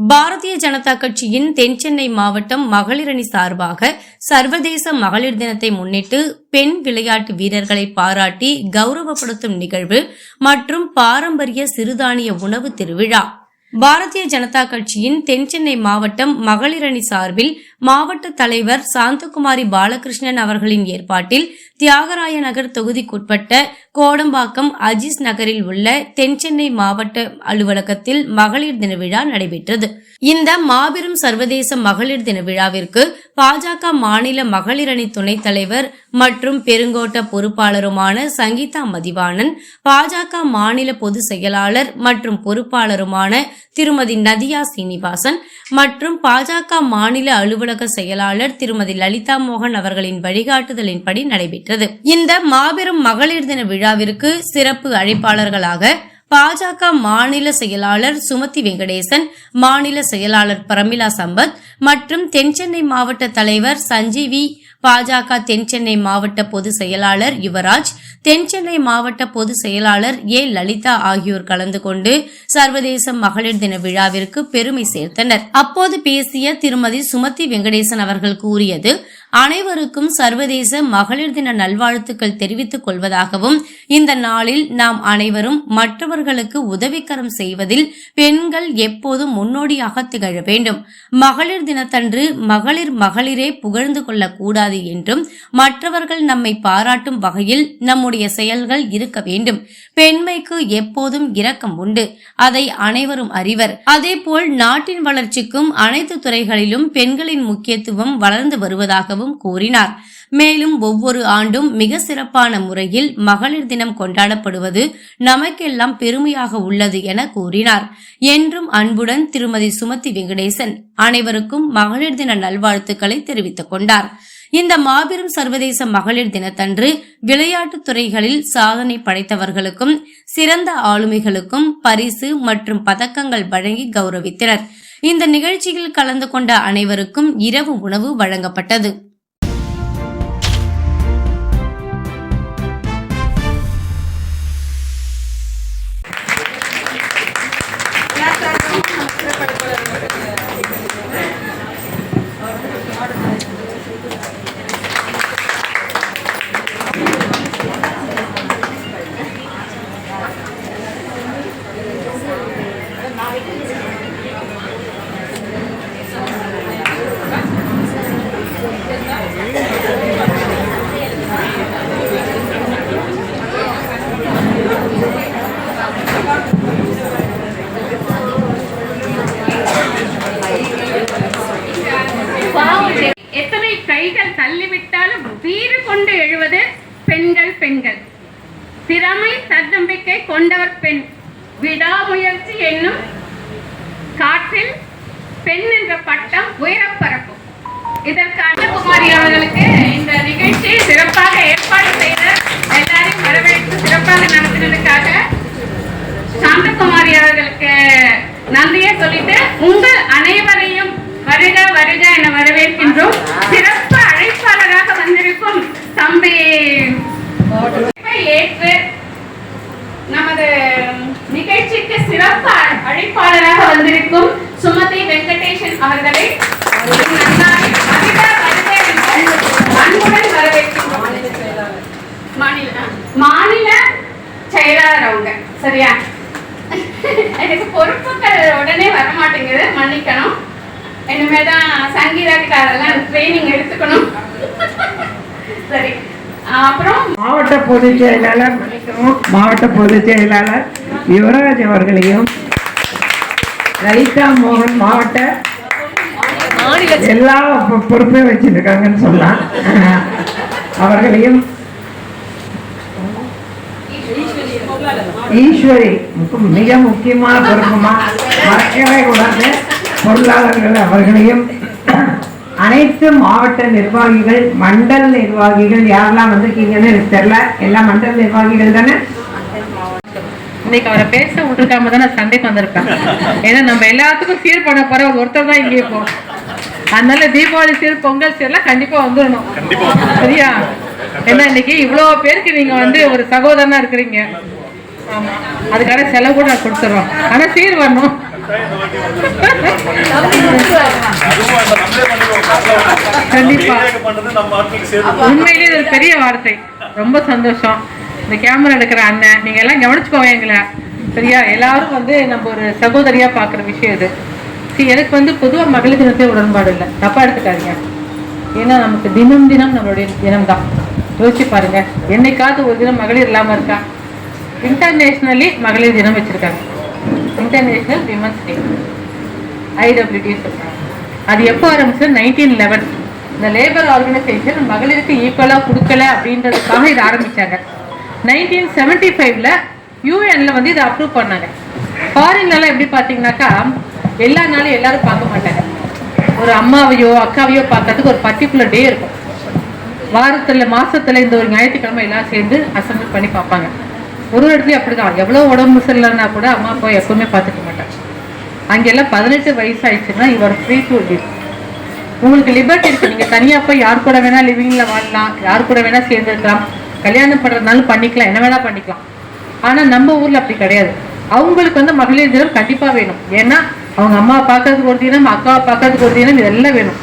பாரதிய ஜனதா கட்சியின் தென்சென்னை மாவட்டம் மகளிரணி சார்பாக சர்வதேச மகளிர் தினத்தை முன்னிட்டு பெண் விளையாட்டு வீரர்களை பாராட்டி கௌரவப்படுத்தும் நிகழ்வு மற்றும் பாரம்பரிய சிறுதானிய உணவு திருவிழா. பாரதிய ஜனதா கட்சியின் தென்சென்னை மாவட்டம் மகளிரணி சார்பில் மாவட்ட தலைவர் சாந்தகுமாரி பாலகிருஷ்ணன் அவர்களின் ஏற்பாட்டில் தியாகராய நகர் தொகுதிக்குட்பட்ட கோடம்பாக்கம் அஜீஸ் நகரில் உள்ள தென்சென்னை மாவட்ட அலுவலகத்தில் மகளிர் தின விழா நடைபெற்றது. இந்த மாபெரும் சர்வதேச மகளிர் தின விழாவிற்கு பாஜக மாநில மகளிரணி துணைத் தலைவர் மற்றும் பெருங்கோட்ட பொறுப்பாளருமான சங்கீதா மதிவாணன், பாஜக மாநில பொதுச் செயலாளர் மற்றும் பொறுப்பாளருமான திருமதி நதியா சீனிவாசன் மற்றும் பாஜக மாநில அலுவலக செயலாளர் திருமதி லலிதா மோகன் அவர்களின் வழிகாட்டுதலின்படி நடைபெற்றது. இந்த மாபெரும் மகளிர் தின விழாவிற்கு சிறப்பு அழைப்பாளர்களாக பாஜக மாநில செயலாளர் சுமதி வெங்கடேசன், மாநில செயலாளர் பிரமிளா சம்பத் மற்றும் தென்சென்னை மாவட்ட தலைவர் சஞ்சீவி, பாஜக தென்சென்னை மாவட்ட பொதுச் செயலாளர் யுவராஜ், தென்சென்னை மாவட்ட பொதுச் செயலாளர் ஏ லலிதா ஆகியோர் கலந்து கொண்டு சர்வதேச மகளிர் தின விழாவிற்கு பெருமை சேர்த்தனர். அப்போது பேசிய திருமதி சுமதி வெங்கடேசன் அவர்கள் கூறியது, அனைவருக்கும் சர்வதேச மகளிர் தின நல்வாழ்த்துக்கள் தெரிவித்துக் கொள்வதாகவும், இந்த நாளில் நாம் அனைவரும் மற்றவர்களுக்கு உதவிக்கரம் செய்வதில் பெண்கள் எப்போதும் முன்னோடியாக திகழ வேண்டும். மகளிர் தினத்தன்று மகளிரே புகழ்ந்து கொள்ளக்கூடாது என்றும், மற்றவர்கள் நம்மை பாராட்டும் வகையில் நம்முடைய செயல்கள் இருக்க வேண்டும். பெண்மைக்கு எப்போதும் இரக்கம் உண்டு, அதை அனைவரும் அறிவர். அதேபோல் நாட்டின் வளர்ச்சிக்கும் அனைத்து துறைகளிலும் பெண்களின் முக்கியத்துவம் வளர்ந்து வருவதாகவும் கூறினார். மேலும் ஒவ்வொரு ஆண்டும் மிக சிறப்பான முறையில் மகளிர் தினம் கொண்டாடப்படுவது நமக்கெல்லாம் பெருமையாக உள்ளது என கூறினார். என்றும் அன்புடன் திருமதி சுமதி வெங்கடேசன் அனைவருக்கும் மகளிர் தின நல்வாழ்த்துக்களை தெரிவித்துக் கொண்டார். இந்த மாபெரும் சர்வதேச மகளிர் தினத்தன்று விளையாட்டுத் துறைகளில் சாதனை படைத்தவர்களுக்கும் சிறந்த ஆளுமைகளுக்கும் பரிசு மற்றும் பதக்கங்கள் வழங்கி கௌரவித்தனர். இந்த நிகழ்ச்சியில் கலந்து கொண்ட அனைவருக்கும் இரவு உணவு வழங்கப்பட்டது. எத்தனை கைகள் தள்ளிவிட்டாலும் வீறு கொண்டு எழுவது பெண்கள். திறமை தன்னம்பிக்கை கொண்டவர் பெண். விடாமுயற்சி என்னும் காற்றில் பெண் என்ற பட்டம் உயரப் பறக்கும். இதற்கான குமாரி அவர்களுக்கு இந்த நிகழ்ச்சி சிறப்பாக ஏற்பாடு செய்த எல்லாரையும் வரவேற்று சிறப்பாக நடத்தினதுக்காக சாந்தகுமாரி அவர்களுக்கு நன்றியை சொல்லிட்டு உங்கள் அனைவரையும் வருக வருக என வரவேற்கின்றோம். சிறப்பு அழைப்பாளராக வந்திருக்கும் தம்பி ஏற்று நமது நிகழ்ச்சிக்கு சிறப்பு அழைப்பாளராக வந்திருக்கும் சுமதி வெங்கடேசன் அவர்களை அன்புடன் வரவேற்கின்றோம். மாநில செயலாளர் அவங்க. சரியா, எனக்கு பொறுப்புகள் உடனே வரமாட்டேங்குது, மன்னிக்கணும். இனிமேதான் சங்கீதக்காரெல்லாம் ட்ரைனிங் எடுத்துக்கணும். சரி, அப்புறம் மாவட்ட பொதுச் செயலாளர் யுவராஜ் அவர்களையும், லலிதா மோகன் மாவட்ட எல்லா பொறுப்பையும் வச்சிருக்காங்கன்னு சொல்லலாம், அவர்களையும், ஈஸ்வரி மிக முக்கியமான பொறுப்புமா மறக்கவே கூடாது பொருளாளர்கள் அவர்களையும், அனைத்து மாவட்ட நிர்வாகிகள், மண்டல நிர்வாகிகள் யாரெல்லாம் வந்திருக்கீங்கன்னு எனக்கு தெரியல, எல்லா மண்டல நிர்வாகிகள் தானே. இன்னைக்கு அவரை பேச விட்டுருக்காம தான் நான் சண்டைக்கு வந்திருக்கேன். ஏன்னா நம்ம எல்லாத்துக்கும் சீர் பண்ண போற ஒருத்தர் தான் இங்கே இருப்போம். அதனால தீபாவளி சீர், பொங்கல் சீர்லாம் கண்டிப்பா வந்துடணும். சரியா? ஏன்னா இன்னைக்கு இவ்வளவு பேருக்கு நீங்க ஒரு சகோதரனா இருக்கிறீங்க. ஆமா, அதுக்கான செலவு கூட நான் கொடுத்துறோம். ஆனா சீர் வரணும். கண்டிப்பா உண்மையிலேயே இது ஒரு பெரிய வார்த்தை. ரொம்ப சந்தோஷம். இந்த கேமரா எடுக்கிற அண்ணன் நீங்க எல்லாம் கவனிச்சுக்கோங்க எங்களை, சரியா? எல்லாரும் வந்து நம்ம ஒரு சகோதரியா பாக்குற விஷயம் இது. எனக்கு வந்து பொதுவாக மகளிர் தினத்தை உடன்பாடு இல்லை, தப்பா எடுத்துக்காதீங்க. ஏன்னா நமக்கு தினம் தினம் நம்மளுடைய தினம் தான். யோசிச்சு பாருங்க, என்னைக்காவது ஒரு தினம் மகளிர் இல்லாம இருக்கா? இன்டர்நேஷனலி மகளிர் தினம் வச்சிருக்காங்க, இன்டர்நேஷனல் விமன்ஸ் டே, IWD சொல்றாங்க. அது எப்போ ஆரம்பிச்சு? 1911. இந்த லேபர் ஆர்கனைசேஷன் மகளிருக்கு ஈக்குவலா கொடுக்கல அப்படின்றதுக்காக இதை ஆரம்பிச்சாங்க. 1975ல UN வந்து இதை அப்ரூவ் பண்ணாங்க. ஃபாரின்லாம் எப்படி பார்த்தீங்கன்னாக்கா எல்லா நாளும் எல்லாரும் பார்க்க மாட்டாங்க. ஒரு அம்மாவையோ அக்காவையோ பார்க்கறதுக்கு ஒரு பர்டிகுலர் டே இருக்கும். வாரத்துல மாசத்துல இந்த ஒரு ஞாயிற்றுக்கிழமை எல்லாம் சேர்ந்து அசம்பிள் பண்ணி பார்ப்பாங்க. ஒரு இடத்துலயும் அப்படிதான், எவ்வளோ உடம்பு சரியில்லைன்னா கூட அம்மா அப்பா எப்பவுமே பார்த்துக்க மாட்டாங்க. அங்கெல்லாம் 18 வயசு ஆயிடுச்சுன்னா இவர் ஃப்ரீ டு லிவ். உங்களுக்கு லிபர்ட்டி இருக்கு, நீங்க தனியா போய் யார் கூட வேணா லிவிங்ல வாழலாம், யார் கூட வேணா சேர்ந்து இருக்கலாம், கல்யாணம் பண்றதுனாலும் பண்ணிக்கலாம், என்ன வேணா பண்ணிக்கலாம். ஆனா நம்ம ஊர்ல அப்படி கிடையாது. அவங்களுக்கு வந்து மகளிர் தினம் கண்டிப்பா வேணும். ஏன்னா அவங்க அம்மா பார்க்கறதுக்கு ஒரு தினம், அக்காவை பார்க்கறதுக்கு ஒரு தினம், இதெல்லாம் வேணும்.